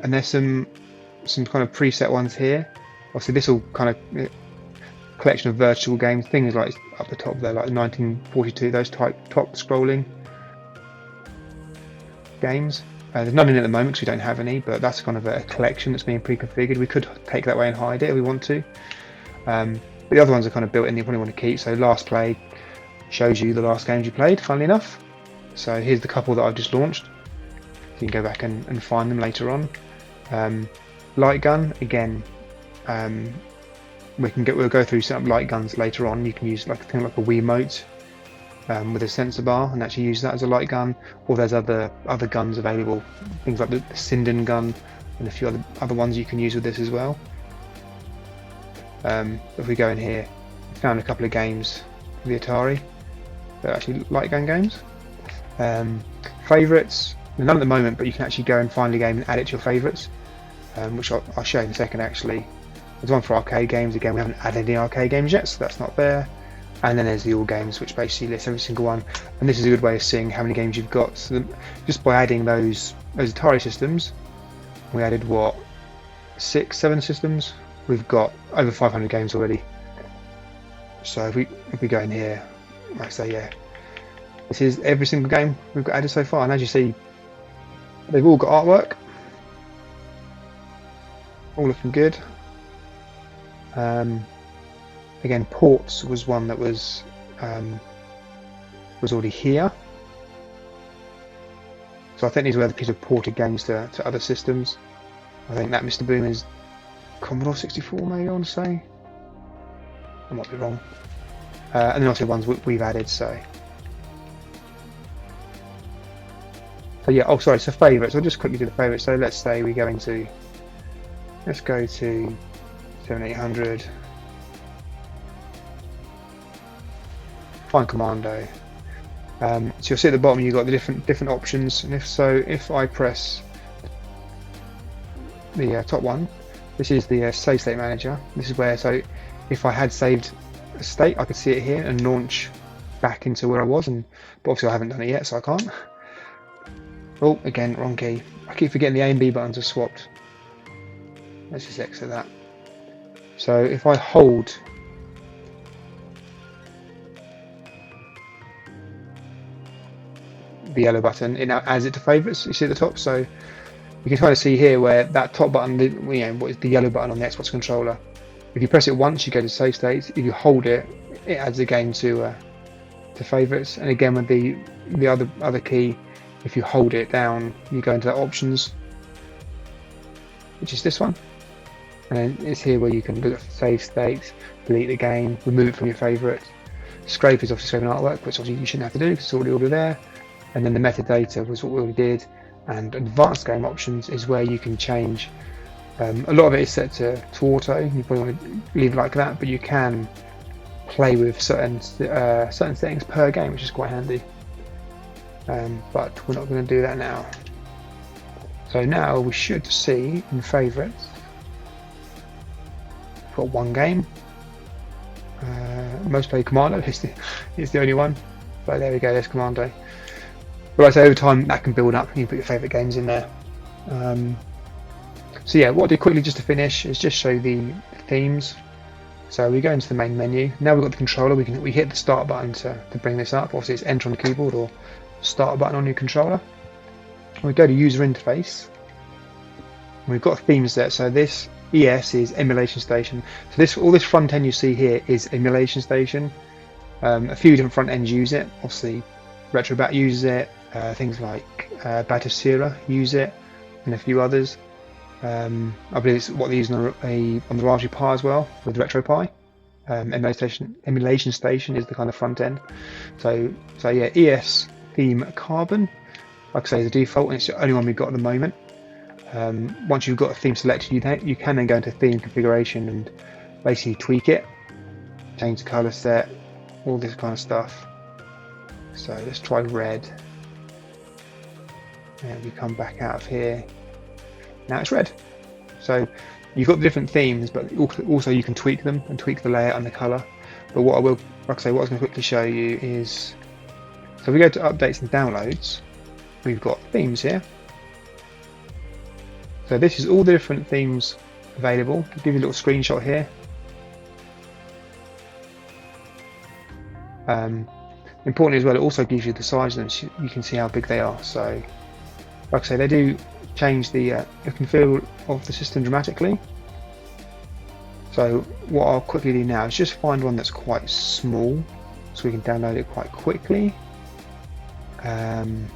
there's some kind of preset ones here. Obviously, this all kind of collection of virtual games, things like up the top there, like 1942, those type top scrolling games. There's none in at the moment because we don't have any, but that's kind of a collection that's being pre-configured. We could take that away and hide it if we want to. But the other ones are kind of built in, you probably want to keep. So last play shows you the last games you played, funnily enough. So here's the couple that I've just launched. You can go back and find them later on. Light gun, again, we'll go through some light guns later on. You can use like a thing like a Wiimote with a sensor bar and actually use that as a light gun, or there's other guns available, things like the Sinden gun and a few other ones you can use with this as well. If we go in here, we found a couple of games for the Atari. They're actually light gun games. Favourites, none at the moment, but you can actually go and find a game and add it to your favourites, which I'll show you in a second. Actually, there's one for arcade games. Again, we haven't added any arcade games yet, so that's not there. And then there's the all games, which basically lists every single one. And this is a good way of seeing how many games you've got. So just by adding those Atari systems, we added what, 6, 7 systems. We've got over 500 games already. So if we go in here, like I say, yeah, this is every single game we've got added so far. And as you see, they've all got artwork, all looking good. Again, ports was one that was already here. So I think these were the people ported games to other systems. I think that Mr. Boom is Commodore 64, maybe I want to say. I might be wrong. And then also the ones we've added. So yeah. Oh, sorry. So favourites. I'll just quickly do the favourites. So let's say we go into. Let's go to 7800. Find Commando. So you'll see at the bottom you've got the different options, and if I press the top one, this is the save state manager. This is where, so if I had saved a state, I could see it here and launch back into where I was, but obviously I haven't done it yet, so I can't. Oh, again, wrong key. I keep forgetting the A and B buttons are swapped. Let's just exit that. So if I hold the yellow button, it now adds it to favourites. You see at the top, so you can kind of see here where that top button, what is the yellow button on the Xbox controller. If you press it once, you go to save states. If you hold it, it adds the game to favourites. And again, with the other key, if you hold it down, you go into options, which is this one. And then it's here where you can look at save states, delete the game, remove it from your favourites. Scrape is obviously scraping artwork, which obviously you shouldn't have to do because it's already there. And then the metadata was what we already did. And advanced game options is where you can change. A lot of it is set to auto. You probably want to leave it like that, but you can play with certain settings per game, which is quite handy. But we're not going to do that now. So now we should see in favourites, we've got one game. Most play Commando is the only one. But there we go, there's Commando. But like I say, over time that can build up. You can put your favourite games in there. So yeah, what I did quickly just to finish is just show the themes. So we go into the main menu. Now we've got the controller. We hit the start button to bring this up. Obviously, it's enter on the keyboard or start button on your controller. We go to user interface. We've got themes there. So this ES is emulation station. So all this front end you see here is emulation station. A few different front ends use it. Obviously, RetroBat uses it. Things like Batocera use it, and a few others. I believe it's what they use on the Raspberry Pi as well with RetroPie. Emulation station is the kind of front end. So yeah, ES theme Carbon, like I say, is the default, and it's the only one we've got at the moment. Once you've got a theme selected, you can then go into theme configuration and basically tweak it, change the color set, all this kind of stuff. So let's try red, and we come back out of here. Now it's red. So you've got the different themes, but also you can tweak them and tweak the layout and the color. But what I will, like I say, what I was going to quickly show you is, so if we go to updates and downloads, we've got themes here. So this is all the different themes available. I'll give you a little screenshot here. Importantly as well, it also gives you the size of them, so you can see how big they are. So, like I say, they do change the look and feel of the system dramatically. So what I'll quickly do now is just find one that's quite small, so we can download it quite quickly. And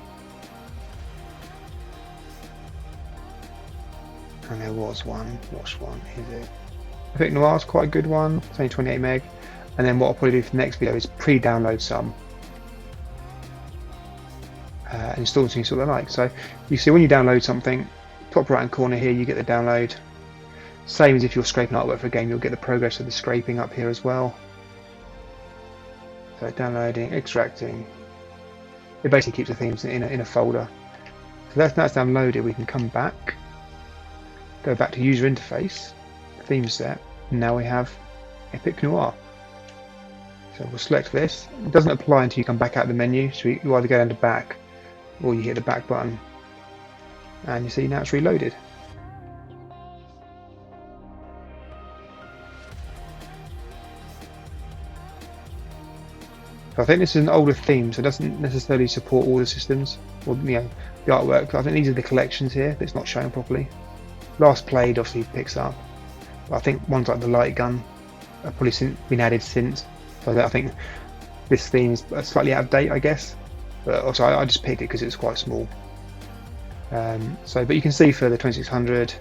there was one. Which one is it? I think Noir's quite a good one. It's only 28 meg. And then what I'll probably do for the next video is pre-download some. And install things that I like. So you see when you download something, top right hand corner here you get the download. Same as if you're scraping artwork for a game, you'll get the progress of the scraping up here as well. So downloading, extracting. It basically keeps the themes in a folder. So that's downloaded. We can come back, go back to user interface, theme set, and now we have Epic Noir. So we'll select this. It doesn't apply until you come back out of the menu, so you either go down to back or you hit the back button, and you see now it's reloaded. So I think this is an older theme, so it doesn't necessarily support all the systems or the artwork. I think these are the collections here that's not showing properly. Last played obviously picks up, but I think ones like the light gun have probably been added since. So I think this theme is slightly out of date, I guess. But also I just picked it because it's quite small. But you can see for the 2600,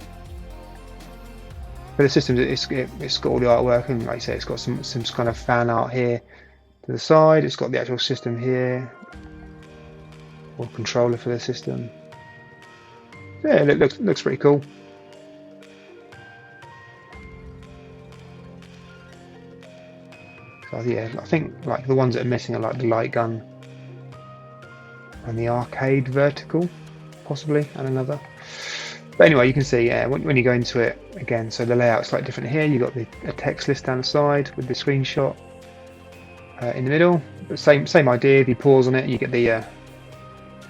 for the systems, it's got all the artwork, and like I say, it's got some kind of fan art here to the side. It's got the actual system here, or controller for the system. Yeah, it looks pretty cool. So yeah, I think like the ones that are missing are like the light gun and the arcade vertical, possibly, and another. But anyway, you can see when you go into it again, so the layout's slightly different here. You've got a text list down the side with the screenshot in the middle. But same idea. If you pause on it, you get the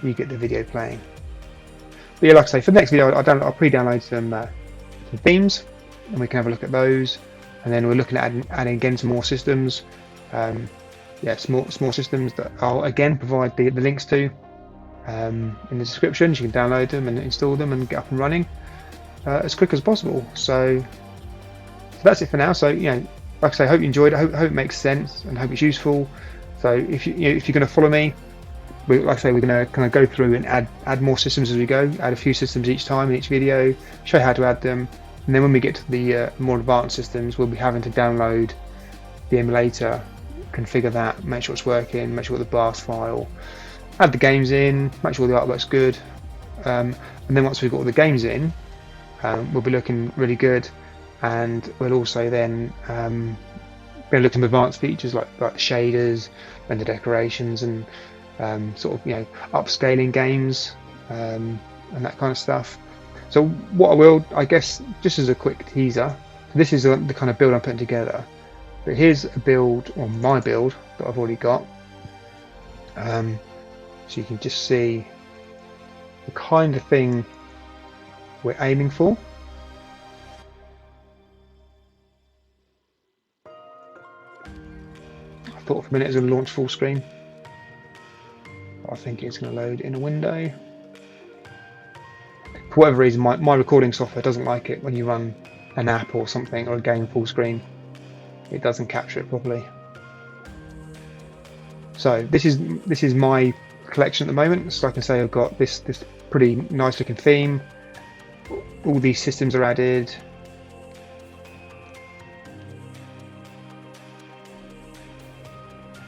video playing. But yeah, like I say, for the next video, I'll pre-download some themes, and we can have a look at those. And then we're looking at adding again some more systems. Small systems that I'll again provide the links to in the description. You can download them and install them and get up and running as quick as possible. So that's it for now. So like I say, I hope you enjoyed it. I hope it makes sense and hope it's useful. So if you're going to follow me, like I say, we're going to kind of go through and add more systems as we go. Add a few systems each time in each video. Show you how to add them. And then when we get to the more advanced systems, we'll be having to download the emulator, configure that, make sure it's working, make sure the BIOS file, add the games in, make sure the artwork's good. And then once we've got all the games in, we'll be looking really good. And we'll also then be looking at advanced features like the shaders and the decorations and upscaling games and that kind of stuff. So what I guess, just as a quick teaser, this is the kind of build I'm putting together. But here's a build, or my build, that I've already got. So you can just see the kind of thing we're aiming for. I thought for a minute it was going to launch full screen. But I think it's going to load in a window. For whatever reason, my recording software doesn't like it when you run an app or something or a game full screen. It doesn't capture it properly. So this is my collection at the moment. So like I say, I've got this pretty nice looking theme. All these systems are added.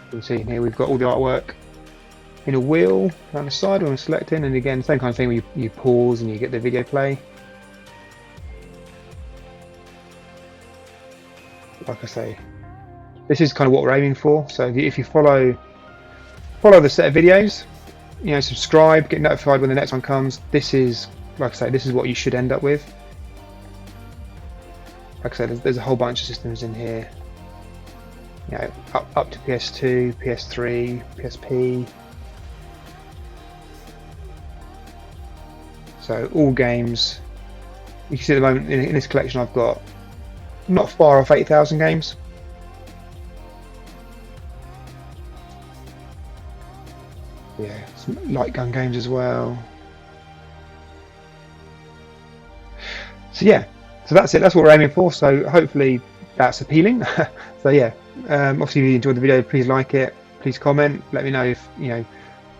You can see here we've got all the artwork in a wheel down the side when we're selecting, and again, same kind of thing where you pause and you get the video play. Like I say, this is kind of what we're aiming for. So if you follow the set of videos, subscribe, get notified when the next one comes. This is, like I say, this is what you should end up with. Like I said, there's a whole bunch of systems in here. Up to PS2, PS3, PSP. So all games. You can see at the moment in this collection I've got not far off 8,000 games. Yeah, some light gun games as well. So yeah, so that's it. That's what we're aiming for. So hopefully that's appealing. So yeah, obviously if you enjoyed the video, please like it. Please comment. Let me know if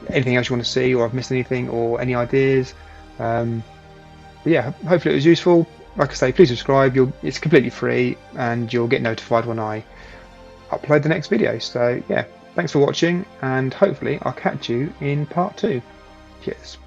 anything else you want to see, or I've missed anything, or any ideas. But yeah, hopefully it was useful. Like I say, please subscribe. It's completely free, and you'll get notified when I upload the next video. So yeah, thanks for watching, and hopefully I'll catch you in part 2. Cheers.